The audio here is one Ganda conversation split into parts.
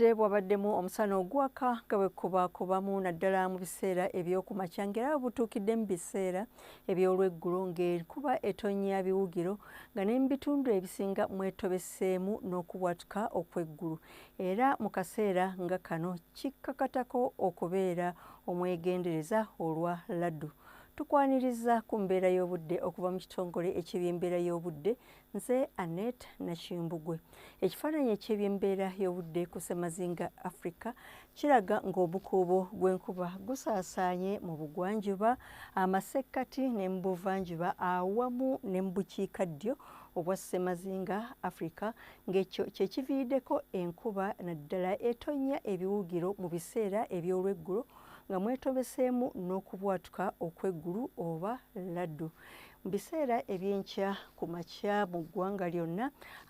Bwabaddemu omusana ogwaka nga bwekubakubamu naddala mu biseera eby'okumakya ng'era butuukidde mu biseera eby'olweggulo ng'enkuba etonnya biwugiro nga ne mu bitundu ebisinga mwetobeseemu n'okubwatuka okw'eggulu. Era mu kaseera nga kano kikkakatako okubeera omwegendereza olwa laddu. Tukwaniriza ku mbeera y'obudde okuva mu kitongole eky'ebyembeera y'obudde. Nze Annette Nakimbugwe. Ekifaananyi eky'ebyembeera y'obudde ku Ssemazinga Africa kiraga ng'obukuubo bw'enkuba gusaasaanye mu bugwanjuba, amasekkati ne mu buvanjuba awamu ne mu bukiikaddyo obwa Ssemazinga Africa ng'ekyo kye kiviiriddeko enkuba naddala etonnya ebiwugiro mu biseera eby'olweggulo nga mwetobeseemu n'okubwatuka okw'eggulu oba laddu. Mu biseera eby'enkya ku makya mu ggwanga lyonna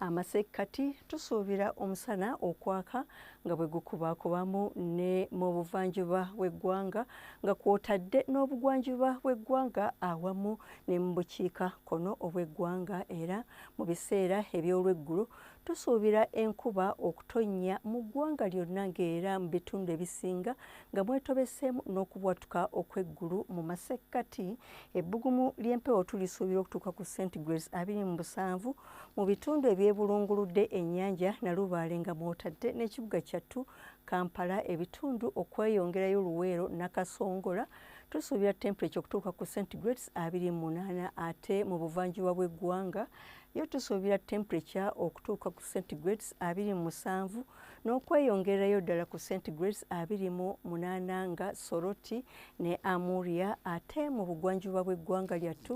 amasekkati tusuubira omusana okwaka nga bwe gukubaakubamu ne mu buvanjuba bw'eggwanga nga kw'otadde n'obugwanjuba bw'eggwanga awamu ne mu bukiikakkono obw'eggwanga. Era mu biseera eby'olweggulo tusuubira enkuba okutonnya mu ggwanga lyonna ng'era mu bitundu ebisinga nga mwetobeseemu n'okubwatuka okw'eggulu mu masekkati. Ebbugumu ly'empewo tulisuubira okutuuka ku centigrades 27 mu bitundu ebyebulunguludde ennyanja Nalubaale nga mw'otadde n'ekibuga kyattu Kampala, ebitundu okweyongerayo Luweero Nakasongola tusuubira temperature okutuuka ku centigrades 28 ate mu buvanjuba bw'eggwanga yo tusuubira temperature okutuuka ku centigrades 27 n'okweyongerayo ddala ku centigrades 28 nga Soroti ne Amuria. Ate mu bugwanjuba bw'eggwanga lyattu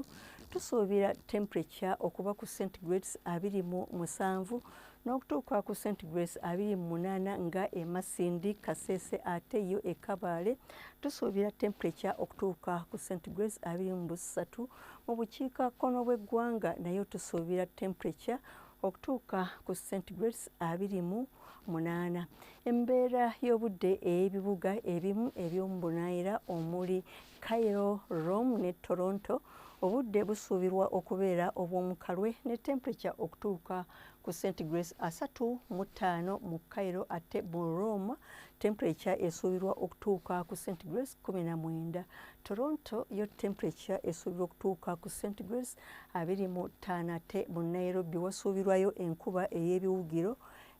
tusuubira temperature okuba ku centigrades 27 n'okutuuka ku centigrades 28 nga e Masindi, Kasese ate yo e Kabaale tusuubira temperature okutuuka ku centigrades 23. Mu bukiikakkono bw'eggwanga nayo tusuubira temperature okutuuka ku centigrades 28. Embeera y'obudde ey'ebibuga ebimu eby'omu Bunaayira omuli Cairo, Rome ne Toronto obudde busuubirwa okubeera obw'omukalwe ne temperature okutuuka ku centigrades 35 mu Cairo ate mu Rome temperature esuubirwa okutuuka ku centigrades 19. Toronto yo temperature esuubirwa okutuuka ku centigrades 25 ate mu Nairobi wasuubirwayo enkuba ey'ebiwugiro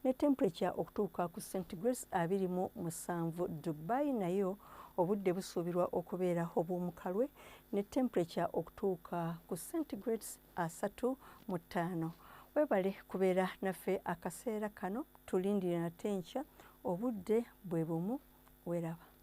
ne temperature okutuuka ku centigrades 27. Dubai nayo obudde busuubirwa okubeera obw'omukalwe ne temperature okutuuka ku centigrades 35. Weebale kubeera naffe akaseera kano, tulindire nate enkya obudde bwe bumu. Weeraba.